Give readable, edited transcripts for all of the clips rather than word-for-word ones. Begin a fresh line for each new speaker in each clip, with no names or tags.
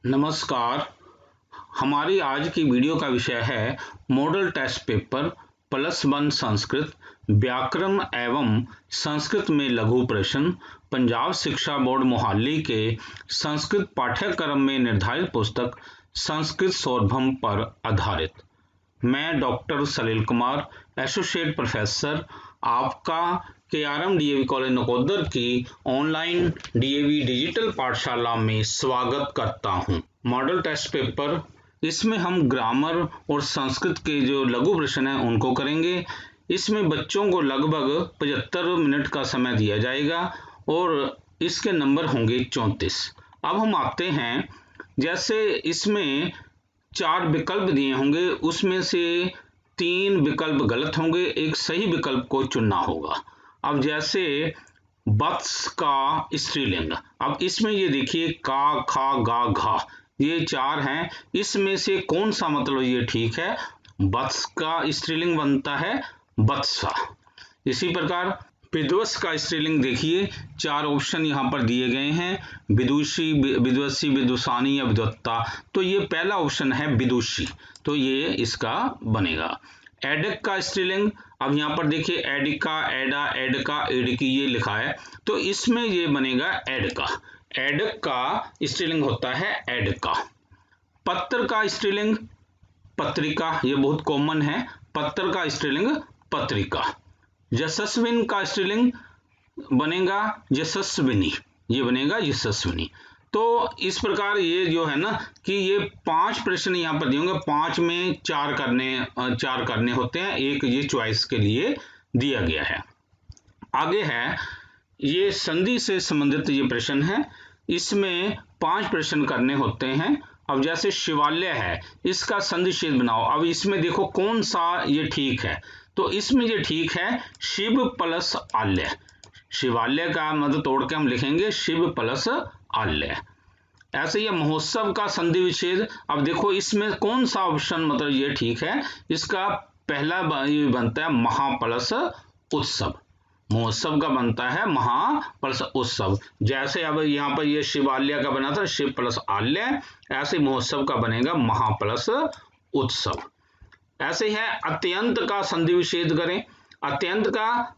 नमस्कार। हमारी आज की वीडियो का विषय है मॉडल टेस्ट पेपर +1 संस्कृत व्याकरण एवं संस्कृत में लघु प्रश्न पंजाब शिक्षा बोर्ड मोहाली के संस्कृत पाठ्यक्रम में निर्धारित पुस्तक संस्कृत सौरभम पर आधारित। मैं डॉक्टर सलील कुमार, एसोसिएट प्रोफेसर, आपका KRM DAV कॉलेज नकोदर की ऑनलाइन DAV डिजिटल पाठशाला में स्वागत करता हूं। मॉडल टेस्ट पेपर, इसमें हम ग्रामर और संस्कृत के जो लघु प्रश्न हैं उनको करेंगे। इसमें बच्चों को लगभग 75 मिनट का समय दिया जाएगा और इसके नंबर होंगे 34। अब हम आते हैं, जैसे इसमें 4 विकल्प दिए होंगे, उसमें से 3 विकल्प गलत होंगे, एक सही विकल्प को चुनना होगा। अब जैसे वत्स का स्त्रीलिंग, अब इसमें ये देखिए का, खा, गा, घा, ये 4 हैं, इसमें से कौन सा मतलब ये ठीक है? वत्स का स्त्रीलिंग बनता है वत्सा। इसी प्रकार विद्वस का स्त्रीलिंग देखिए, 4 ऑप्शन यहाँ पर दिए गए हैं, विदुषी, विद्वसी, विदुषानी या विद्वत्ता। तो ये पहला ऑप्शन है विदुषी, तो ये इसका बनेगा। एडक का स्त्रीलिंग, अब यहाँ पर देखिए एडिका, एडा, एडका, एडकी ये लिखा है, तो इसमें ये बनेगा एडका। एडक का स्त्रीलिंग होता है एडका। पत्र का स्त्रीलिंग पत्रिका, ये बहुत कॉमन है, पत्र का स्त्रीलिंग पत्रिका। यशस्विन का स्त्रीलिंग बनेगा यशस्विनी, ये बनेगा यशस्विनी। तो इस प्रकार ये जो है ना कि ये 5 प्रश्न यहाँ पर दिए होंगे, 5 में 4 करने होते हैं, एक ये चॉइस के लिए दिया गया है। आगे है, ये संधि से संबंधित ये प्रश्न है, इसमें 5 प्रश्न करने होते हैं। अब जैसे शिवालय है, इसका संधि छेद बनाओ। अब इसमें देखो कौन सा ये ठीक है, तो इसमें ये ठीक है शिव प्लस आल्य। शिवालय का मतलब तोड़ के हम लिखेंगे शिव प्लस आल्य। ऐसे ही महोत्सव का संधि विच्छेद, अब देखो इसमें कौन सा ऑप्शन मतलब ये ठीक है? इसका पहला बनता है महा प्लस उत्सव, महोत्सव का बनता है महा प्लस उत्सव। जैसे अब यहाँ पर ये शिवालय का बना था शिव प्लस आल्य, ऐसे महोत्सव का बनेगा महा प्लस उत्सव। ऐसे है अत्यंत का संधि विच्छेद करें, अत्यंत का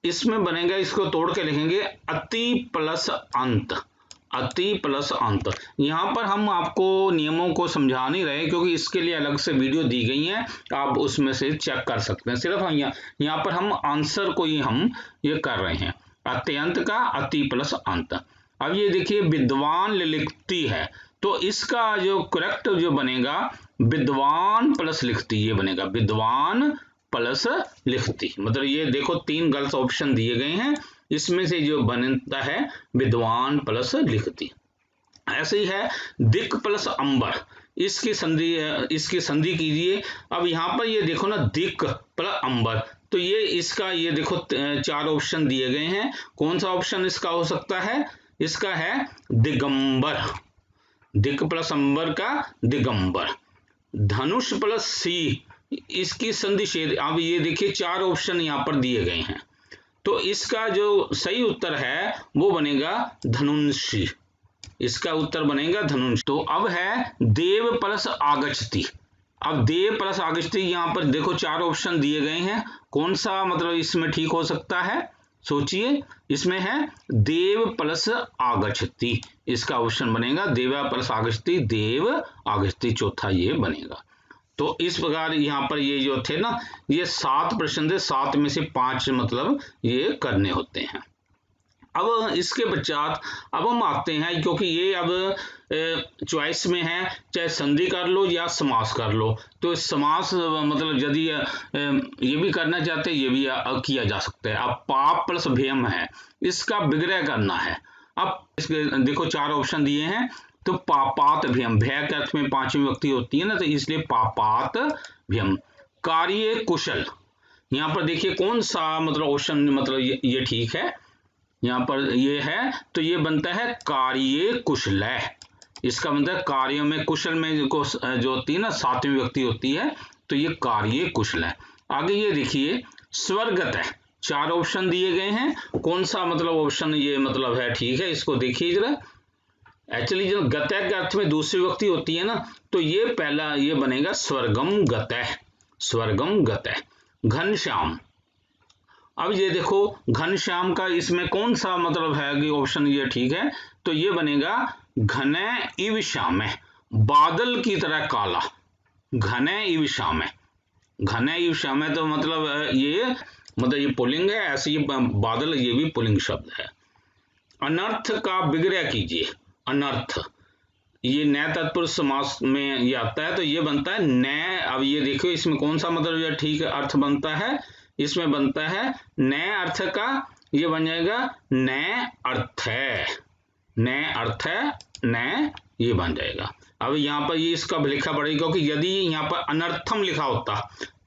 इसमें बनेगा, इसको तोड़ के लिखेंगे अति प्लस अंत, अति प्लस अंत। यहाँ पर हम आपको नियमों को समझा नहीं रहे क्योंकि इसके लिए अलग से वीडियो दी गई है, आप उसमें से चेक कर सकते हैं। सिर्फ हम यहाँ पर हम आंसर को ही हम ये कर रहे हैं, अत्यंत का अति प्लस अंत। अब ये देखिए विद्वान लिखती है, तो इसका जो करेक्ट जो बनेगा विद्वान प्लस लिखती, ये बनेगा विद्वान प्लस लिखती। मतलब ये देखो 3 गलत ऑप्शन दिए गए हैं, इसमें से जो बनता है विद्वान प्लस लिखती। ऐसे ही है दिक प्लस अंबर, इसकी संधि कीजिए। अब यहाँ पर ये देखो ना दिक प्लस अंबर, तो ये इसका ये देखो 4 ऑप्शन दिए गए हैं, कौन सा ऑप्शन इसका हो सकता है? इसका है दिगंबर, दिक प्लस अंबर का दिगंबर। धनुष प्लस सी, इसकी संधि छेद। अब ये देखिए 4 ऑप्शन यहाँ पर दिए गए हैं, तो इसका जो सही उत्तर है वो बनेगा धनुषी, इसका उत्तर बनेगा धनुष। तो अब है देव प्लस आगच्छति। अब देव प्लस आगच्छति, यहाँ पर देखो 4 ऑप्शन दिए गए हैं, कौन सा मतलब इसमें ठीक हो सकता है? सोचिए, इसमें है देव प्लस आगच्छति, इसका ऑप्शन बनेगा देव प्लस आगच्छति, देव आगच्छति, चौथा ये बनेगा। तो इस प्रकार यहाँ पर ये जो थे ना, ये 7 प्रश्न थे, 7 में से 5 मतलब ये करने होते हैं। अब इसके पश्चात अब हम आते हैं, क्योंकि ये अब चॉइस में है, चाहे संधि कर लो या समास कर लो, तो समास मतलब यदि ये भी करना चाहते हैं ये भी किया जा सकता है। अब पाप प्लस भयम है, इसका विग्रह करना है। अब इसके देखो 4 ऑप्शन दिए हैं, तो पापात भयम, भय के अर्थ में 5वीं विभक्ति होती है ना, तो इसलिए पापात भयम। कार्य कुशल, यहाँ पर देखिए कौन सा मतलब ऑप्शन मतलब ये ठीक है? यहाँ पर ये है, तो ये बनता है कार्य कुशलः, इसका बनता है कार्यों में, कुशल में जो होती है ना 7वीं विभक्ति होती है, तो ये कार्य कुशलः। आगे ये देखिए स्वर्गत है, 4 ऑप्शन दिए गए हैं, कौन सा मतलब ऑप्शन ये मतलब है ठीक है? इसको देखिए जरा, एक्चुअली जो गतः के अर्थ में दूसरी विभक्ति होती है ना, तो ये पहला ये बनेगा स्वर्गम गतः, स्वर्गम गतः। घनश्याम, अब ये देखो घनश्याम का इसमें कौन सा मतलब है कि ऑप्शन ये ठीक है, तो ये बनेगा घने इव श्याम, बादल की तरह काला, घने इव श्याम, घने इव श्याम तो मतलब ये पुल्लिंग है, ऐसे ये बादल ये भी पुल्लिंग शब्द है। अनर्थ का विग्रह कीजिए, अनर्थ ये नए तत्पुरुष समास में ये आता है, तो ये बनता है नए। अब ये देखो इसमें कौन सा मतलब ये ठीक अर्थ बनता है, इसमें बनता है नए अर्थ का, ये बन जाएगा नए अर्थ है, नए अर्थ है, नए ये बन जाएगा। अब यहाँ पर ये इसका लिखा पड़ेगा, क्योंकि यदि यहाँ पर अनर्थम लिखा होता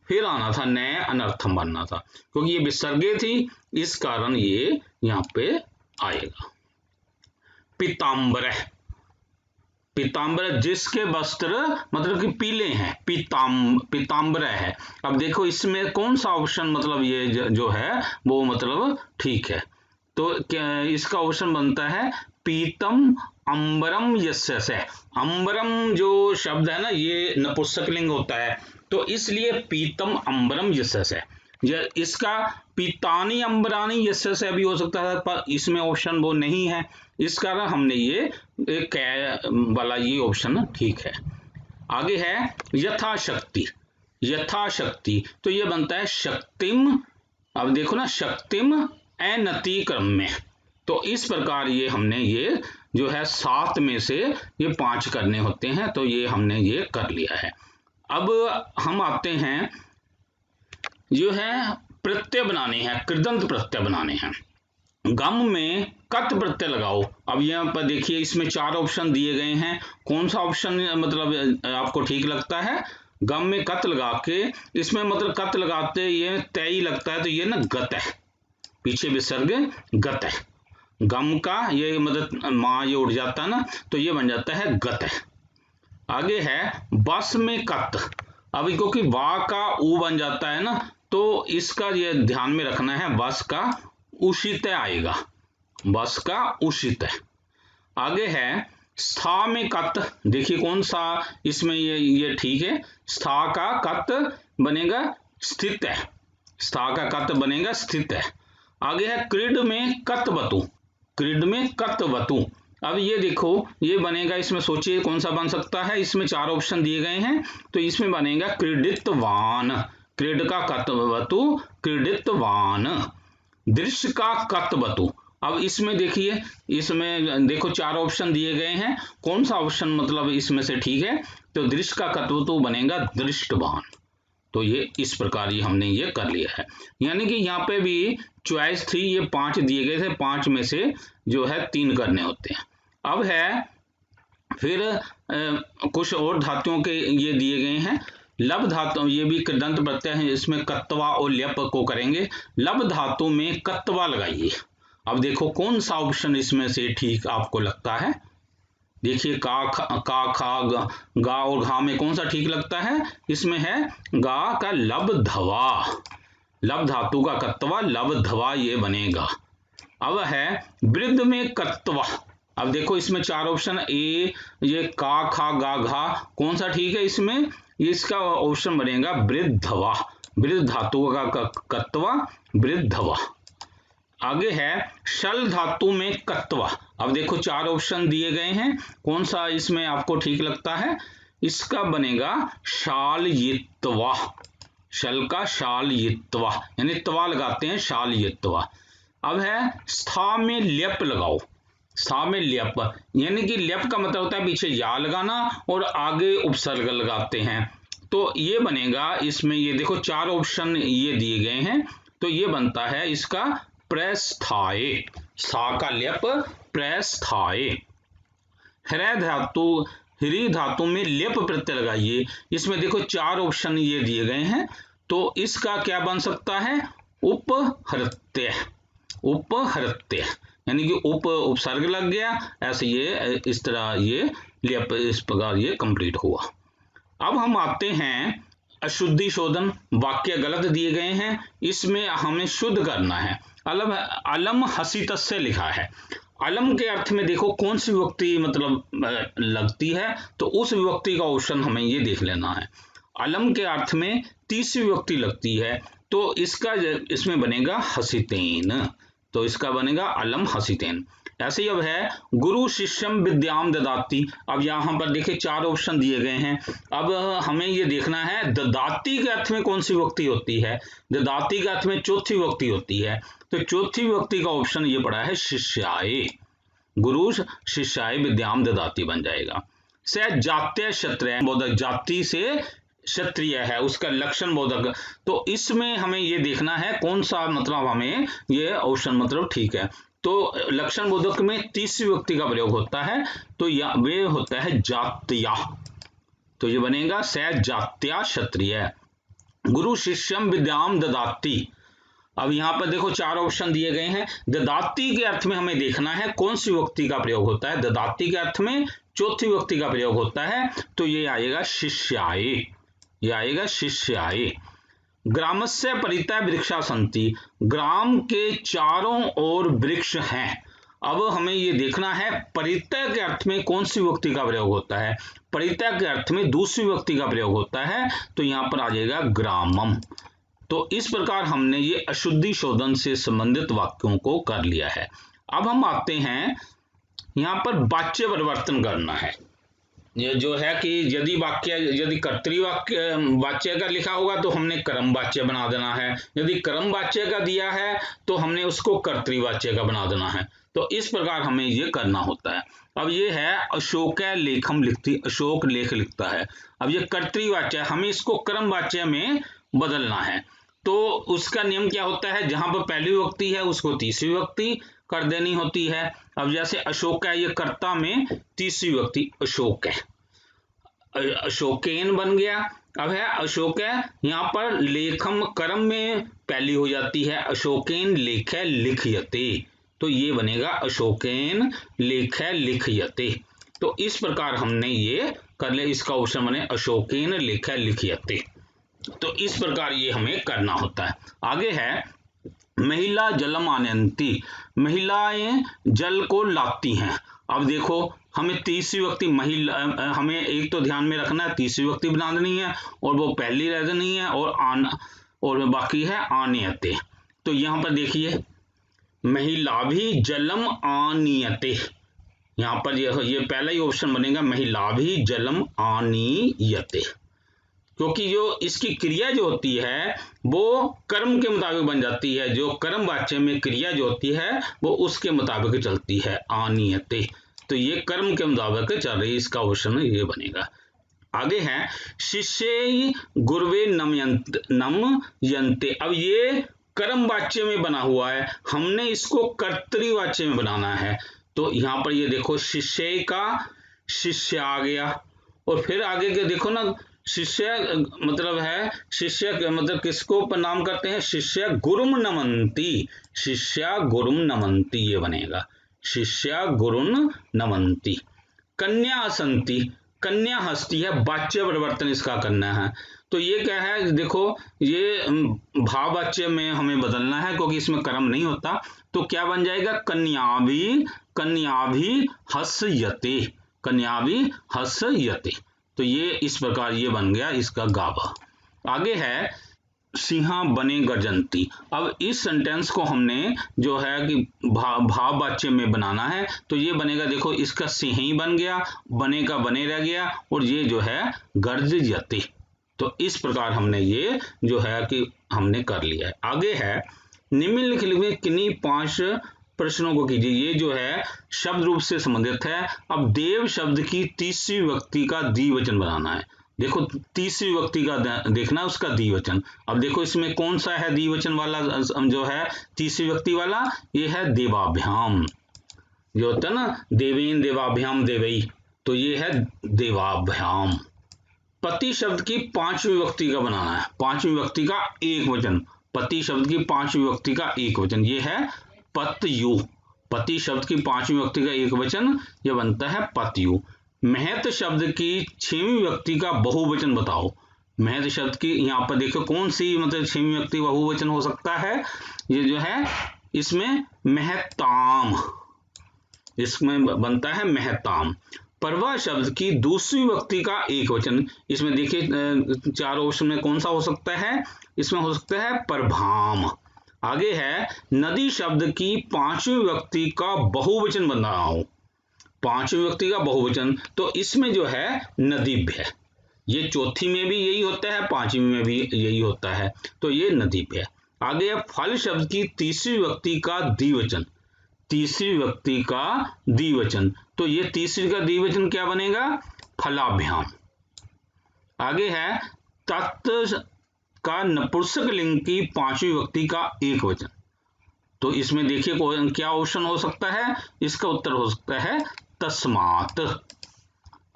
फिर आना था, नए अनर्थम बनना था, क्योंकि ये विसर्गे थी इस कारण ये यहाँ पे आएगा। पीताम्बर, पीताम्बर जिसके वस्त्र मतलब कि पीले हैं, पीताम्बर है। अब देखो इसमें कौन सा ऑप्शन मतलब ये जो है वो मतलब ठीक है, तो क्या इसका ऑप्शन बनता है पीतम अंबरम यस्य से। अंबरम जो शब्द है ना ये नपुंसकलिंग होता है, तो इसलिए पीतम अंबरम यस्य से। इसका पीतानी अंबरानी यस्य से भी हो सकता है, पर इसमें ऑप्शन वो नहीं है, इस कारण हमने ये वाला ये ऑप्शन ठीक है। आगे है यथाशक्ति, यथाशक्ति तो ये बनता है शक्तिम। अब देखो ना शक्तिम अनति क्रम में, तो इस प्रकार ये हमने ये जो है 7 में से ये 5 करने होते हैं, तो ये हमने ये कर लिया है। अब हम आते हैं जो है प्रत्यय बनाने हैं, कृदंत प्रत्यय बनाने हैं। गम में कत प्रत्यय लगाओ। अब यहाँ पर देखिए इसमें 4 ऑप्शन दिए गए हैं, कौन सा ऑप्शन मतलब आपको ठीक लगता है। गम में कत लगा के, इसमें मतलब कत लगाते ये तय लगता है, तो ये ना गत है, पीछे विसर्ग गत है, गम का ये मतलब माँ ये उड़ जाता है ना, तो ये बन जाता है गत है। आगे है बस में कत। अब क्योंकि वा का ऊ बन जाता है ना, तो इसका ये ध्यान में रखना है, बस का उषित आएगा, बस का उषित। आगे है स्था में कत, देखिए कौन सा इसमें ये ठीक है, स्था का कत बनेगा स्थित है, स्था का कत बनेगा स्थित है। आगे है क्रीड में कतवतु, क्रीड में कतवतु। अब ये देखो ये बनेगा, इसमें सोचिए कौन सा बन सकता है, इसमें 4 ऑप्शन दिए गए हैं, तो इसमें बनेगा क्रीडितवान, क्रीड का कतवतु क्रीडितवान। दृश्य का कतवतु। अब इसमें देखिए, इसमें देखो 4 ऑप्शन दिए गए हैं, कौन सा ऑप्शन मतलब इसमें से ठीक है, तो दृश्य का कतवतु बनेगा दृष्टवान। तो ये इस प्रकार ये हमने ये कर लिया है, यानी कि यहाँ पे भी चॉइस थी, ये 5 दिए गए थे, 5 में से जो है 3 करने होते हैं। अब है फिर कुछ और धातुओं के ये दिए गए हैं। लब धातु, ये भी कृदंत प्रत्यय है, इसमें कत्वा और ल्यप को करेंगे। लब धातु में कत्वा लगाइए। अब देखो कौन सा ऑप्शन इसमें से ठीक आपको लगता है। देखिए का खा गा और घा में कौन सा ठीक लगता है, इसमें है गा का लब धवा, लब धातु का कत्वा लब धवा ये बनेगा। अब है वृद्ध में कत्वा। अब देखो इसमें 4 ऑप्शन, ए ये का खा गा घा कौन सा ठीक है, इसमें इसका ऑप्शन बनेगा वृद्धवा, वृद्ध धातु का कत्वा वृद्धवा। आगे है शल धातु में कत्वा। अब देखो 4 ऑप्शन दिए गए हैं, कौन सा इसमें आपको ठीक लगता है, इसका बनेगा शालयित्वा, शल का शालयित्वा, यानी त्वा लगाते हैं शालयित्वा। अब है स्था में ल्यप लगाओ। स्था में ल्यप यानी कि ल्यप का मतलब होता है पीछे या लगाना और आगे उपसर्ग लगाते हैं, तो ये बनेगा इसमें, ये देखो 4 ऑप्शन ये दिए गए हैं, तो ये बनता है इसका प्रस्थाए, सा का ल्यप प्रस्थाए। हृ धातु, हृ धातु में ल्यप प्रत्यय लगाइए। इसमें देखो 4 ऑप्शन ये दिए गए हैं, तो इसका क्या बन सकता है, उपहृत्य, उपहृत्य यानी कि उपसर्ग लग गया, ऐसे ये इस तरह ये ल्यप इस प्रकार ये कंप्लीट हुआ। अब हम आते हैं अशुद्धि शोधन। वाक्य गलत दिए गए हैं, इसमें हमें शुद्ध करना है। अलम हसीत से लिखा है, अलम के अर्थ में देखो कौन सी विभक्ति मतलब लगती है, तो उस विभक्ति का ऑप्शन हमें ये देख लेना है। अलम के अर्थ में तीसरी विभक्ति लगती है, तो इसमें बनेगा हसितेन, तो इसका बनेगा अलम हसितेन। ऐसे ही अब है गुरु शिष्यम विद्याम ददाति। अब यहाँ पर देखिए 4 ऑप्शन दिए गए हैं। अब हमें ये देखना है ददाति के अर्थ में कौन सी विभक्ति होती है। ददाति के अर्थ में चौथी विभक्ति होती है, तो चौथी विभक्ति का ऑप्शन ये पड़ा है शिष्याय। गुरु शिष्याय विद्याम ददाति बन जाएगा। स जात्य क्षत्रिय बोधक, जाति से क्षत्रिय है उसका लक्षण बोधक, तो इसमें हमें ये देखना है कौन सा मतलब हमें ये ऑप्शन मतलब ठीक है। तो लक्षण बोधक में तीसरी विभक्ति का प्रयोग होता है, तो वे होता है जात्या, तो ये बनेगा स जात्या क्षत्रिय। गुरु शिष्यम विद्याम ददाति। अब यहाँ पर देखो 4 ऑप्शन दिए गए हैं। ददाति के अर्थ में हमें देखना है कौन सी विभक्ति का प्रयोग होता है। ददाति के अर्थ में चौथी विभक्ति का प्रयोग होता है, तो ये आएगा शिष्याय, ये आएगा शिष्याय। ग्रामस्य परितः वृक्षा सन्ति। ग्राम के चारों ओर वृक्ष हैं। अब हमें ये देखना है परितः के अर्थ में कौन सी विभक्ति का प्रयोग होता है। परितः के अर्थ में दूसरी विभक्ति का प्रयोग होता है, तो यहाँ पर आ जाएगा ग्रामम। तो इस प्रकार हमने ये अशुद्धि शोधन से संबंधित वाक्यों को कर लिया है। अब हम आते हैं यहाँ पर वाच्य परिवर्तन करना है। ये जो है कि यदि कर्तृवाक्य वाच्य का लिखा होगा तो हमने कर्म वाच्य बना देना है, यदि कर्म वाच्य का दिया है तो हमने उसको कर्तृवाच्य का बना देना है। तो इस प्रकार हमें ये करना होता है। अब ये है अशोक लेखम लिखती, अशोक लेख लिखता है। अब ये कर्तृवाच्य, हमें इसको कर्म वाच्य में बदलना है, तो उसका नियम क्या होता है, जहां पर पहली विभक्ति है उसको तीसरी विभक्ति कर देनी होती है। अब जैसे अशोक है, ये कर्ता में तीसरी विभक्ति अशोक है, अशोकेन बन गया। अब है अशोक है, यहाँ पर लेखम कर्म में पहली हो जाती है, अशोकेन लेखे लिखयते, तो ये बनेगा अशोकेन लेखे लिखयते। तो इस प्रकार हमने ये कर लिया, इसका ऑप्शन बने अशोकेन लेखे लिखयते। तो इस प्रकार ये हमें करना होता है। आगे है महिला जलम आनयंती। महिलाएं जल को लाती हैं। अब देखो हमें तीसरी विभक्ति महिला, हमें एक तो ध्यान में रखना है तीसरी विभक्ति बना देनी है और वो पहली रह देनी है, और बाकी है आनयते। तो यहाँ पर देखिए महिला भी जलम आनियते, यहाँ पर ये पहला ही ऑप्शन बनेगा महिला भी जलम आनियते, क्योंकि जो इसकी क्रिया जो होती है वो कर्म के मुताबिक बन जाती है, जो कर्म वाच्य में क्रिया जो होती है वो उसके मुताबिक चलती है आनियते, तो ये कर्म के मुताबिक चल रही है, इसका ऑप्शन ये बनेगा। आगे है शिष्य गुरवे नमयन्ते। अब ये कर्म वाच्य में बना हुआ है, हमने इसको कर्तृवाच्य में बनाना है। तो यहाँ पर ये देखो शिष्य का शिष्य आ गया, और फिर आगे के देखो ना शिष्य मतलब है, शिष्य मतलब किसको प्रणाम करते हैं, शिष्य गुरुम नमन्ति, शिष्य गुरुम नमन्ति ये बनेगा, शिष्य गुरुन नमन्ति। कन्या हसन्ति, कन्या हंसती है, वाच्य परिवर्तन इसका करना है। तो ये क्या है, देखो ये भाव वाच्य में हमें बदलना है क्योंकि इसमें कर्म नहीं होता, तो क्या बन जाएगा कन्या भी हस्यते, कन्या भी हस्यते। तो ये इस प्रकार ये बन गया इसका गावा। आगे है सिंहा बने गर्जंती। अब इस सेंटेंस को हमने जो है कि भाव वाच्य में बनाना है, तो ये बनेगा देखो इसका सिंह ही बन गया, बने का बने रह गया, और ये जो है गर्जयते। तो इस प्रकार हमने ये जो है कि हमने कर लिया है। आगे है निम्नलिखित में किन्हीं 5 प्रश्नों को कीजिए। ये जो है शब्द रूप से संबंधित है। अब देव शब्द की तीसरी विभक्ति का द्विवचन बनाना है। देखो तीसरी विभक्ति का देखना है उसका द्विवचन। अब देखो इसमें कौन सा है द्विवचन वाला जो है तीसरी विभक्ति वाला, ये है देवाभ्याम, जो होता है ना देवेन देवाभ्याम देवई, तो ये है देवाभ्याम। पति शब्द की 5वीं विभक्ति का बनाना है, 5वीं विभक्ति का एक वचन, पति शब्द की 5वीं विभक्ति का एक वचन, ये है पतयु। पति शब्द की 5वीं विभक्ति का एक वचन ये बनता है पतयु। महत शब्द की 6वीं विभक्ति का बहुवचन बताओ। महत शब्द की यहाँ पर देखो कौन सी मतलब 6वीं विभक्ति बहुवचन हो सकता है, ये जो है इसमें महताम, इसमें बनता है महताम। प्रभा शब्द की दूसरी व्यक्ति का एक वचन, इसमें देखिए चार ऑप्शन में कौन सा हो सकता है, इसमें हो सकता है प्रभाम। आगे है नदी शब्द की पांचवी व्यक्ति का बहुवचन बन रहा हो, पांचवी व्यक्ति का बहुवचन, तो इसमें जो है नदीभ्य, ये चौथी में भी यही होता है, पांचवी में भी यही होता है, तो ये नदीभ्य। आगे है फल शब्द की तीसरी व्यक्ति का द्विवचन, तीसरी व्यक्ति का द्विवचन, तो ये तीसरी का द्विवचन क्या बनेगा, फलाभ्याम। आगे है तत् का नपुंसक लिंग की पांचवी व्यक्ति का एक वचन, तो इसमें देखिए क्या ऑप्शन हो सकता है, इसका उत्तर हो सकता है तस्मात्।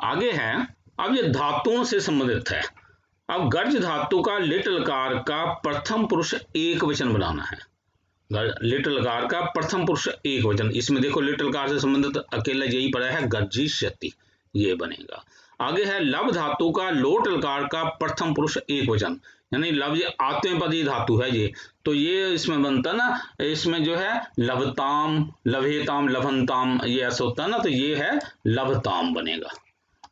आगे है, अब ये धातुओं से संबंधित है। अब गर्ज धातु का लिट लकार का प्रथम पुरुष एक वचन बनाना है, लिट लकार का प्रथम पुरुष एक वचन, इसमें देखो लिट लकार से संबंधित अकेला यही पड़ा है गर्जिष्यति, ये बनेगा। आगे है लव धातु का लोट लकार का प्रथम पुरुष एक वचन, यानी लव ये आत्मनेपदी धातु है ये, तो ये इसमें बनता ना, इसमें जो है लभताम, लभेताम, लभनताम, ये ऐसा होता है ना, तो ये है लभताम बनेगा।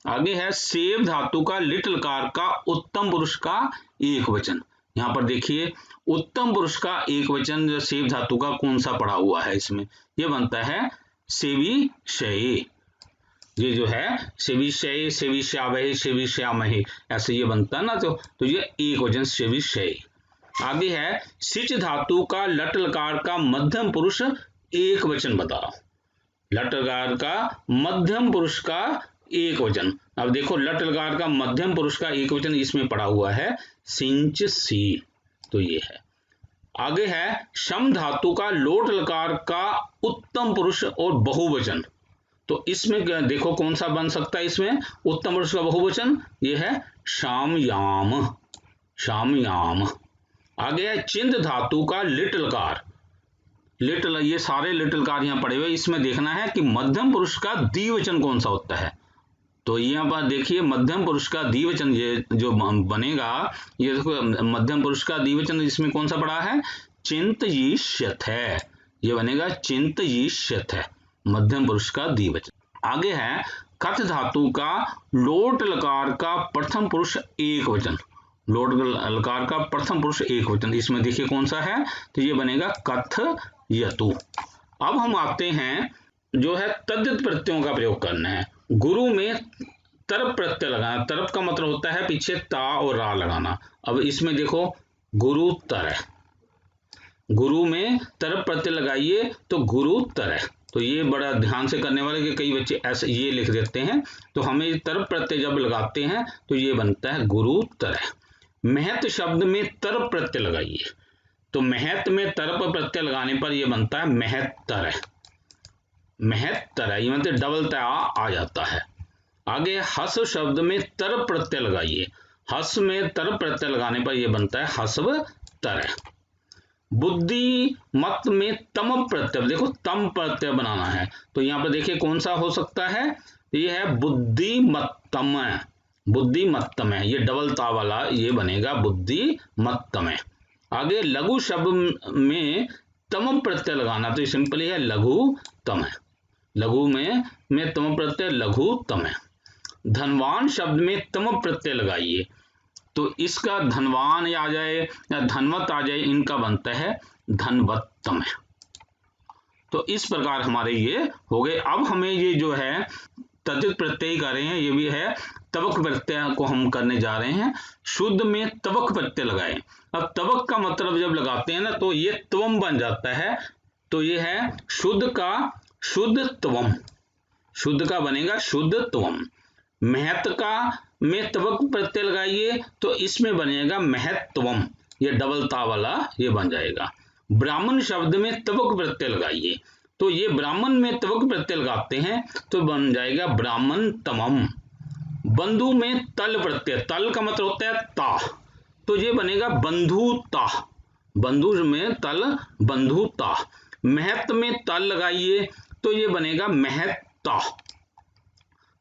आगे है सेव धातु का लिट लकार का उत्तम पुरुष का एक वचन, यहाँ पर देखिए उत्तम पुरुष का एक वचन जो सेव धातु का कौन सा पड़ा हुआ है, इसमें ये बनता है सेवी शये, ये जो है सेवी शये, सेवी श्यावहे, सेवी श्यामहे, ऐसे ये बनता है ना, तो ये एक वचन सेवी शये। आगे है सिच धातु का लट लकार का मध्यम पुरुष एक वचन बताओ, लट लकार का मध्यम पुरुष का एक वचन। अब देखो लट लकार का मध्यम पुरुष का एक वचन इसमें पड़ा हुआ है सिंच सी, तो ये है। आगे है शम धातु का लोट लकार का उत्तम पुरुष और बहुवचन, तो इसमें देखो कौन सा बन सकता है, इसमें उत्तम पुरुष का बहुवचन, ये है शामयाम, शामयाम। आगे है चिंद धातु का लिट लकार, ये सारे लिट लकार यहाँ पड़े हुए, इसमें देखना है कि मध्यम पुरुष का द्विवचन कौन सा होता है, तो यहाँ पर देखिए मध्यम पुरुष का द्विवचन ये जो बनेगा, ये देखो मध्यम पुरुष का द्विवचन इसमें कौन सा पड़ा है, चिंतयिष्यथ है, ये बनेगा चिंतयिष्यथ है, मध्यम पुरुष का द्विवचन। आगे है कथ धातु का लोट लकार का प्रथम पुरुष एक वचन, लोट लकार का प्रथम पुरुष एक वचन, इसमें देखिए कौन सा है, तो ये बनेगा कथ यतु। अब हम आते हैं जो है तद्धित प्रत्ययों का प्रयोग करना है। गुरु में तरप प्रत्यय लगाना, तरप का मतलब होता है पीछे ता और रा लगाना। अब इसमें देखो गुरु तरह, गुरु में तरप प्रत्यय लगाइए तो गुरु तरह, तो ये बड़ा ध्यान से करने वाले कि कई बच्चे ऐसे ये लिख देते हैं, तो हमें तरप प्रत्यय जब लगाते हैं तो ये बनता है गुरु तरह। महत शब्द में तरप प्रत्यय लगाइए, तो महत में तरप प्रत्यय लगाने पर यह बनता है महत्तर, महत्तर, ये मतलब डबल ता आ जाता है। आगे हस शब्द में तरप प्रत्यय लगाइए, हस में तरप प्रत्यय लगाने पर यह बनता है हस्व तर। बुद्धि मत में तम प्रत्यय, देखो तम प्रत्यय बनाना है, तो यहाँ पर देखिए कौन सा हो सकता है, ये है बुद्धिमत्तम, बुद्धिमत्तम है, ये डबल ता वाला ये बनेगा बुद्धिमत्तम। आगे लघु शब्द में तम प्रत्यय लगाना, तो ये सिंपली है लघुतम है, लघु में तम प्रत्यय लघुतम है। धनवान शब्द में तम प्रत्यय लगाइए, तो इसका धनवान आ जाए या धनवत आ जाए, इनका बनता है धनवत्तम है। तो इस प्रकार हमारे ये हो गए। अब हमें ये जो है तद्धित प्रत्यय कर रहे हैं, ये भी है तवक प्रत्यय को हम करने जा रहे हैं। शुद्ध में तवक प्रत्यय लगाएं। अब तवक का मतलब जब लगाते हैं ना तो ये त्वम बन जाता है, तो ये है शुद्ध का शुद्ध त्वम, शुद्ध का बनेगा शुद्ध त्वम। महत का में तवक प्रत्यय लगाइए तो इसमें बनेगा महत्वम, ये डबल ता वाला ये बन जाएगा। ब्राह्मण शब्द में तवक प्रत्यय लगाइए, तो ये ब्राह्मण में तवक प्रत्यय लगाते हैं तो बन जाएगा ब्राह्मण तमम। बंधु में तल प्रत्यय, तल का मतलब होता है ता, तो ये बनेगा बंधुता, बंधु में तल बंधुता। महत में तल लगाइए तो ये बनेगा महत्ता।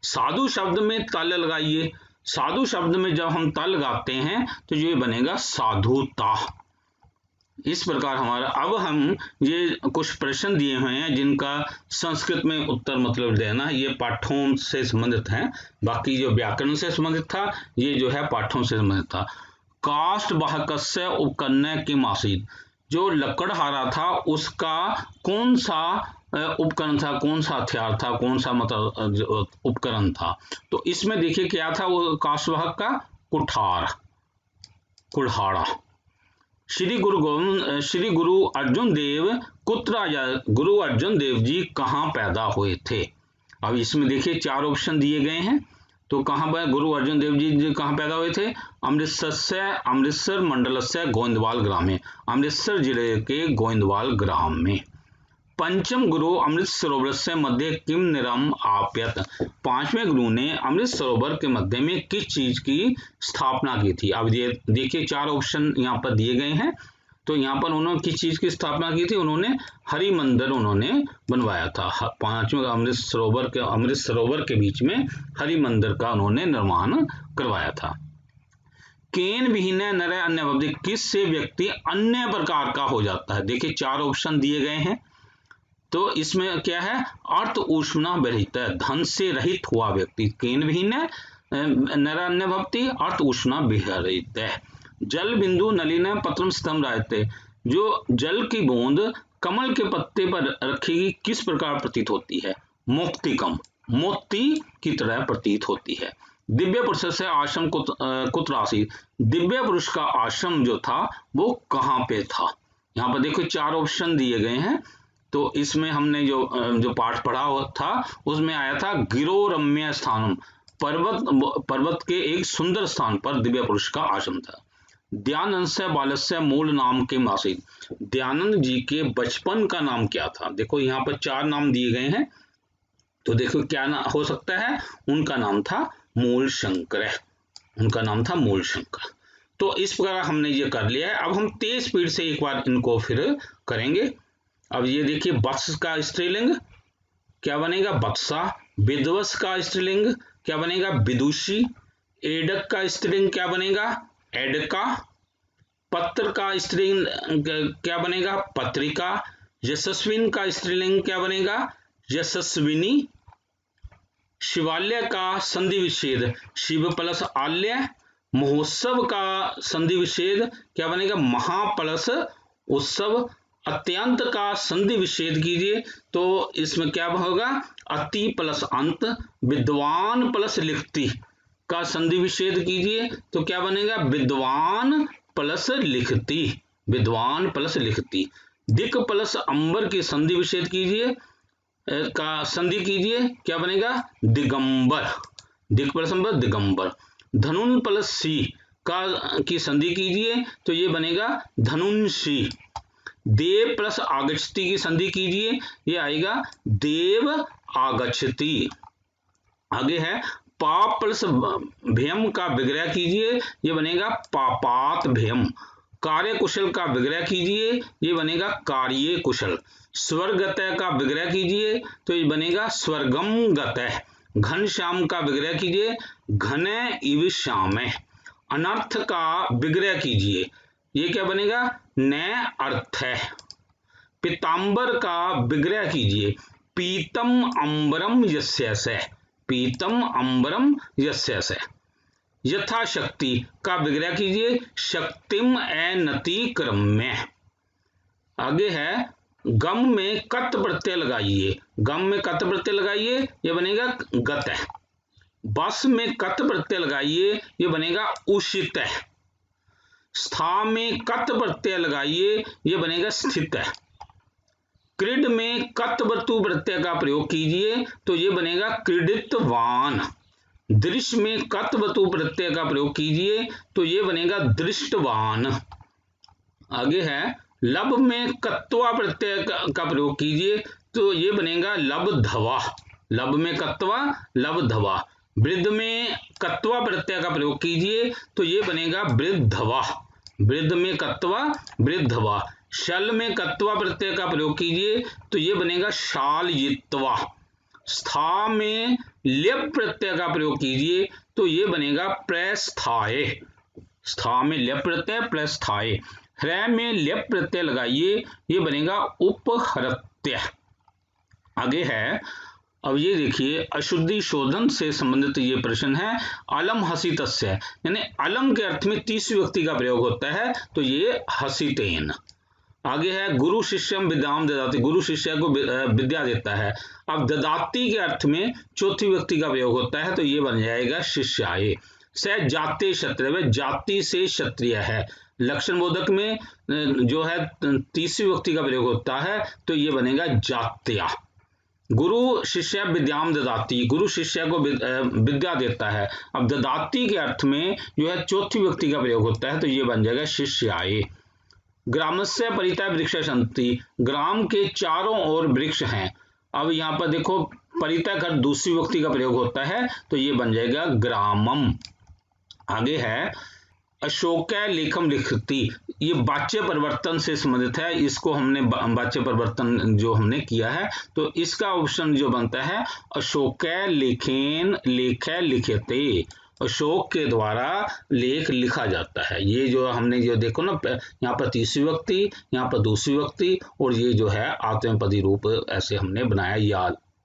साधु शब्द में तल लगाइए, साधु शब्द में जब हम तल लगाते हैं तो ये बनेगा साधुता। इस प्रकार हमारा, अब हम ये कुछ प्रश्न दिए हुए हैं जिनका संस्कृत में उत्तर मतलब देना है। ये पाठों से संबंधित हैं, बाकी जो व्याकरण से संबंधित था ये जो है पाठों से संबंधित था। काष्ठ वाहकस्य उपकरण किम आसीत्, जो लकड़हारा था उसका कौन सा उपकरण था, कौन सा हथियार था, कौन सा मतलब उपकरण था। तो इसमें देखिए क्या था, वो काष्ठवाहक का कुठार, कुल्हाड़ा। श्री गुरु अर्जुन देव कुत्र आया, गुरु अर्जुन देव जी कहाँ पैदा हुए थे। अब इसमें देखिए 4 ऑप्शन दिए गए हैं, तो कहाँ पर गुरु अर्जुन देव जी कहाँ पैदा हुए थे। अमृतसर मंडल से गोविंदवाल ग्राम में, अमृतसर जिले के गोविंदवाल ग्राम में। पंचम गुरु अमृत सरोवर से मध्य किम निरम आप्यत, 5वें गुरु ने अमृत सरोवर के मध्य में किस चीज की स्थापना की थी। अब ये देखिए 4 ऑप्शन यहाँ पर दिए गए हैं, तो यहाँ पर उन्होंने किस चीज की स्थापना की थी, उन्होंने हरि मंदिर उन्होंने बनवाया था। 5वें अमृत सरोवर के बीच में हरि मंदिर का उन्होंने निर्माण करवाया था। केन विहीन नर अन्य भवति, किस से व्यक्ति अन्य प्रकार का हो जाता है। देखिए 4 ऑप्शन दिए गए हैं, तो इसमें क्या है, अर्थ ऊष्मना विरहित, धन से रहित हुआ व्यक्ति। केन विहीन नरान्य भक्ति, अर्थ ऊष्मना विरहित। जल बिंदु नलिन पत्रम स्तम रायते, जो जल की बूंद कमल के पत्ते पर रखी किस प्रकार प्रतीत होती है। मोक्तिकम, मोती की तरह प्रतीत होती है। दिव्य पुरुष से आश्रम कुत्र आसीत्, दिव्य पुरुष का आश्रम जो था वो कहाँ पे था। यहाँ पर देखो 4 ऑप्शन दिए गए हैं, तो इसमें हमने जो पाठ पढ़ा था उसमें आया था गिरो रम्य स्थानम, पर्वत के एक सुंदर स्थान पर दिव्य पुरुष का आश्रम था। दयानंद से बालस्य मूल नाम के आसीत्, दयानंद जी के बचपन का नाम क्या था। देखो यहाँ पर 4 नाम दिए गए हैं, तो देखो क्या हो सकता है, उनका नाम था मूल शंकर, उनका नाम था मूल शंकर। तो इस प्रकार हमने ये कर लिया है। अब हम तेज स्पीड से एक बार इनको फिर करेंगे। अब ये देखिए, वत्स का स्त्रीलिंग क्या बनेगा, वत्सा। विद्वस का स्त्रीलिंग क्या बनेगा, विदुषी। एडक का स्त्रीलिंग क्या बनेगा, एडका। पत्र का स्त्रीलिंग क्या बनेगा, पत्रिका। यशस्विन का स्त्रीलिंग क्या बनेगा, यशस्विनी। शिवालय का संधि विच्छेद शिव प्लस आल्य। महोत्सव का संधि विच्छेद क्या बनेगा, महाप्लस उत्सव। अत्यंत का संधि विच्छेद कीजिए तो इसमें क्या होगा, अति प्लस अंत। विद्वान प्लस लिखती का संधि विच्छेद कीजिए तो क्या बनेगा, विद्वान प्लस लिखती, विद्वान प्लस लिखती। दिक प्लस अंबर की संधि विच्छेद कीजिए का संधि कीजिए, क्या बनेगा, दिगंबर। दिक प्लस अंबर दिगंबर। धनुन प्लस सी की संधि कीजिए तो ये बनेगा धनुषी। देव प्लस आगच्छति की संधि कीजिए, ये आएगा देव आगच्छति। आगे है पाप प्लस भयम का विग्रह कीजिए, ये बनेगा पापात भयम। कार्य कुशल का विग्रह कीजिए, ये बनेगा कार्य कुशल। स्वर्गतः का विग्रह कीजिए तो ये बनेगा स्वर्गम गतः। घनश्याम का विग्रह कीजिए, घन इव श्याम। अनर्थ का विग्रह कीजिए, ये क्या बनेगा, न अर्थ है। पीतांबर का विग्रह कीजिए, पीतम अंबरम यस्य से, पीतम अंबरम यस्य से। यथाशक्ति का विग्रह कीजिए, शक्तिम एनति क्रम्य। आगे है गम में कत प्रत्यय लगाइए, गम में कत प्रत्यय लगाइए, ये बनेगा गत। बस में कत प्रत्यय लगाइए, ये बनेगा उषित। स्था में कत प्रत्यय लगाइए, ये बनेगा स्थित। क्रीड में कत वतु प्रत्यय का प्रयोग कीजिए तो ये बनेगा क्रीडितवान। दृश्य में कत वतु प्रत्यय का प्रयोग कीजिए तो ये बनेगा दृष्टवान। आगे है लब में कत्वा प्रत्यय का प्रयोग कीजिए तो ये बनेगा लब्धवा। लब में कत्वा लब्धवा। वृद्ध में कत्वा प्रत्यय का प्रयोग कीजिए तो ये बनेगा वृद्धवा। वृद्ध में कत्वा वृद्धवा। शल में कत्वा प्रत्यय का प्रयोग कीजिए तो ये बनेगा शालयित्वा। स्था में ल्यप प्रत्यय का प्रयोग कीजिए तो ये बनेगा प्रस्थाये। स्था में ल्यप प्रत्यय प्रस्थाये। ह्रय में लेप प्रत्यय लगाइए, ये बनेगा उपहृत्य। आगे है, अब ये देखिए अशुद्धि शोधन से संबंधित ये प्रश्न है। अलम हसितस्य, यानी अलम के अर्थ में तीसरी व्यक्ति का प्रयोग होता है, तो ये हसितेन। आगे है गुरु शिष्यम विद्याम ददाति, गुरु शिष्य को विद्या देता है। अब ददाति के अर्थ में चौथी व्यक्ति का प्रयोग होता है, तो ये बन जाएगा शिष्याय। स जाते क्षत्रिय, जाति से क्षत्रिय है। लक्षण बोधक में जो है तीसरी व्यक्ति का प्रयोग होता है, तो ये बनेगा जात्या। गुरु शिष्य विद्याम ददाति, गुरु शिष्य को विद्या देता है। अब ददाति के अर्थ में जो है चौथी व्यक्ति का प्रयोग होता है, तो ये बन जाएगा शिष्याय। ग्रामस्य परितः वृक्ष सन्ति, ग्राम के चारों ओर वृक्ष हैं। अब यहाँ पर देखो परितः कर दूसरी व्यक्ति का प्रयोग होता है, तो ये बन जाएगा ग्रामम। आगे है अशोक लेखम लिखती, ये वाच्य परिवर्तन से संबंधित है। इसको हमने वाच्य परिवर्तन जो हमने किया है, तो इसका ऑप्शन जो बनता है अशोक लेखेन लेख लिखते, अशोक के द्वारा लेख लिखा जाता है। ये जो हमने जो देखो ना, यहाँ पर तीसरी व्यक्ति, यहाँ पर दूसरी व्यक्ति, और ये जो है आत्मनेपदी रूप ऐसे हमने बनाया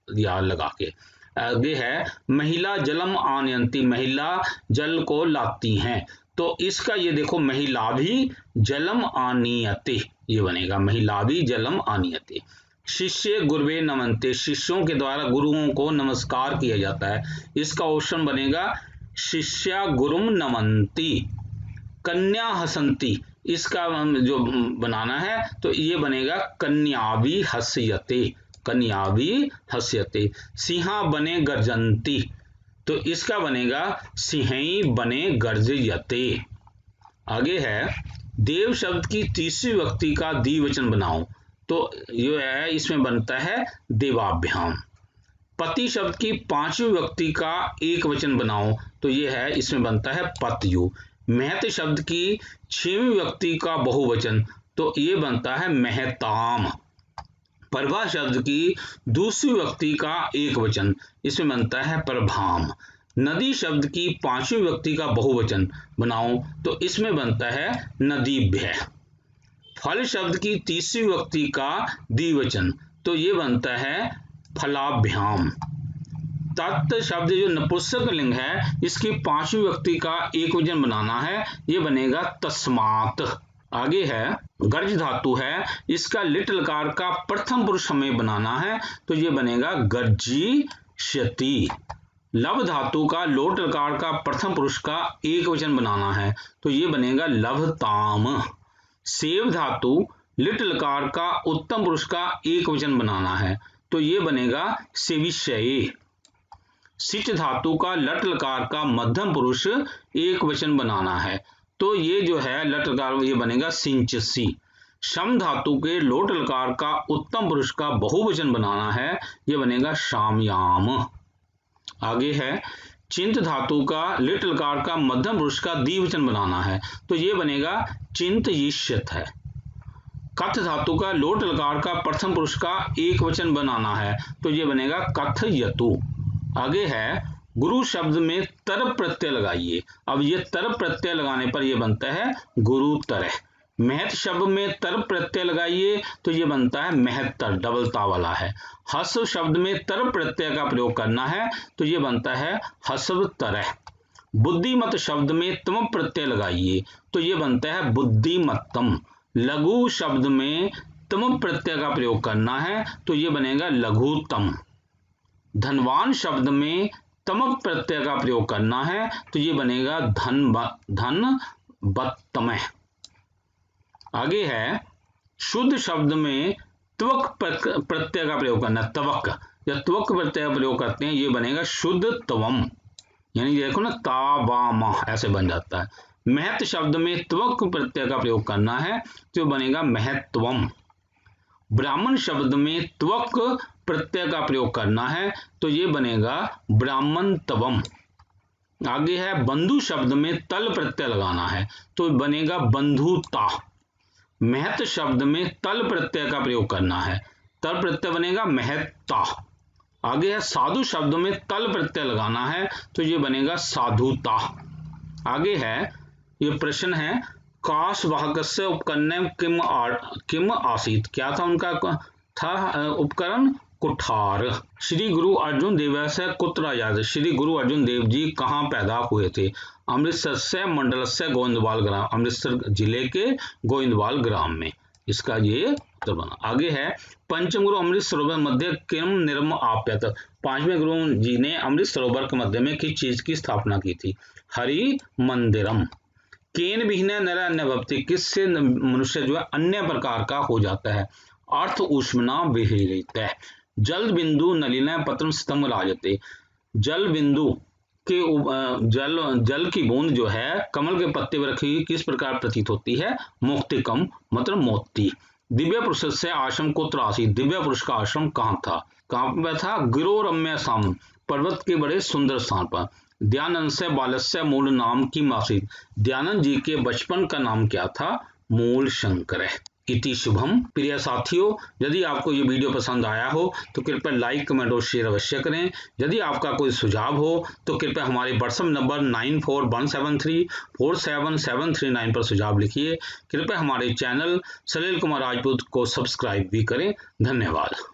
या लगा के। आगे है महिला जलम आनयंती, महिला जल को लाती हैं, तो इसका ये देखो महिला भी जलम आनीयते, ये बनेगा महिला भी जलम आनीयते। शिष्य गुरुवे नमन्ते, शिष्यों के द्वारा गुरुओं को नमस्कार किया जाता है। इसका ऑप्शन बनेगा शिष्या गुरुम नमन्ति। कन्या हसंती, इसका जो बनाना है, तो ये बनेगा कन्यावी हस्यते, कन्यावी हस्यते। सिंहा बने गर्जन्ति, तो इसका बनेगा सिंहई बने गर्जयते। आगे है देव शब्द की तीसरी व्यक्ति का द्विवचन बनाओ, तो ये है इसमें बनता है देवाभ्याम। पति शब्द की पांचवी व्यक्ति का एक वचन बनाओ, तो ये है इसमें बनता है पत्यु। महत शब्द की छठवीं व्यक्ति का बहुवचन, तो ये बनता है महताम। प्रभा शब्द की दूसरी व्यक्ति का एक वचन, इसमें बनता है प्रभाम। नदी शब्द की पांचवी व्यक्ति का बहुवचन बनाओ, तो इसमें बनता है नदीभ्य। फल शब्द की तीसरी व्यक्ति का द्विवचन, तो ये बनता है फलाभ्याम। तत् शब्द जो नपुंसक लिंग है, इसकी पांचवी व्यक्ति का एक वचन बनाना है, ये बनेगा तस्मात्। आगे है गर्ज धातु है, इसका लिट लकार का प्रथम पुरुष हमें बनाना है, तो ये बनेगा गर्जिष्यति। लव धातु का लोट लकार का प्रथम पुरुष का एक वचन बनाना है, तो ये बनेगा लभताम। सेव धातु लिट लकार का उत्तम पुरुष का एक वचन बनाना है, तो ये बनेगा सेविष्ये। सिच धातु का लट लकार का मध्यम पुरुष एक वचन बनाना है, तो ये जो है लट लकार ये बनेगा सिंचसी। शम धातु के लोट लकार का उत्तम पुरुष का बहुवचन बनाना है, ये बनेगा शामयाम। आगे है चिंत धातु का लिट लकार का मध्यम पुरुष का द्विवचन बनाना है, तो ये बनेगा चिंतयिष्यत है। कथ धातु का लोट लकार का प्रथम पुरुष का एक वचन बनाना है, तो ये बनेगा कथयतु। आगे है गुरु शब्द में तर प्रत्यय लगाइए। अब ये तर प्रत्यय लगाने पर यह बनता है गुरुतर। महत शब्द में तर प्रत्यय लगाइए, तो ये बनता है महत्तर, डबलता वाला है। हस्व शब्द में तर प्रत्यय का प्रयोग करना है, तो ये बनता है हस्वतर। बुद्धिमत शब्द में तम प्रत्यय लगाइए, तो ये बनता है बुद्धिमत्तम। लघु शब्द में तम प्रत्यय का प्रयोग करना है, तो ये बनेगा लघुतम। धनवान शब्द में तम प्रत्यय का प्रयोग करना है, तो ये बनेगा धनवत्तम। आगे है शुद्ध शब्द में त्वक प्रत्यय का प्रयोग करना, तवक या त्वक प्रत्यय का प्रयोग करते हैं, ये बनेगा शुद्ध तवम। यानी देखो ना तावाम ऐसे बन जाता है। महत शब्द में त्वक प्रत्यय का प्रयोग करना है, तो बनेगा महत्वम। ब्राह्मण शब्द में त्वक प्रत्यय का प्रयोग करना है, तो ये बनेगा ब्राह्मणतवम। आगे है बंधु शब्द में तल प्रत्यय लगाना है, तो बनेगा बंधुता। महत शब्द में तल प्रत्यय का प्रयोग करना है, तल प्रत्यय बनेगा महत्ता। आगे है साधु शब्द में तल प्रत्यय लगाना है, तो ये बनेगा साधुता। आगे है ये प्रश्न है काशवाहकस्य उपकरणे किम आसीत्, क्या था उनका उपकरण? कुठार। श्री गुरु अर्जुन देवस्य कुत्र आजात, श्री गुरु अर्जुन देव जी कहाँ पैदा हुए थे? अमृतसर से मंडलस्य गोविंदवाल ग्राम, अमृतसर जिले के गोविंदवाल ग्राम में। इसका ये उत्तर बना। आगे है पंचम गुरु अमृत सरोवर मध्य किम निर्म आप्यत, पांचवें गुरु जी ने अमृत सरोवर के मध्य में किस चीज की स्थापना की थी? हरि मंदिरम। केन विहीन नर अन्य भक्ति, किससे मनुष्य जो है अन्य प्रकार का हो जाता है? अर्थ उष्मना विहित। जल बिंदु नलिन पत्रम स्तंभ राजते, जल बिंदु के जल की बूंद जो है कमल के पत्ते पर रखी हुई किस प्रकार प्रतीत होती है? मोक्तिकम, मतलब मोती। दिव्य पुरुष से आश्रम कुत्र आसीत्, दिव्य पुरुष का आश्रम कहाँ था? कहाँ पर था? गिरो रम्य साम, पर्वत के बड़े सुंदर स्थान पर। दयानंद से बालस्य मूल नाम की आसीत्, दयानंद जी के बचपन का नाम क्या था? मूल शंकर। इति शुभम। प्रिय साथियों, यदि आपको ये वीडियो पसंद आया हो तो कृपया लाइक, कमेंट और शेयर अवश्य करें। यदि आपका कोई सुझाव हो तो कृपया हमारे व्हाट्सएप नंबर 9417347739 पर सुझाव लिखिए। कृपया हमारे चैनल सलील कुमार राजपूत को सब्सक्राइब भी करें। धन्यवाद।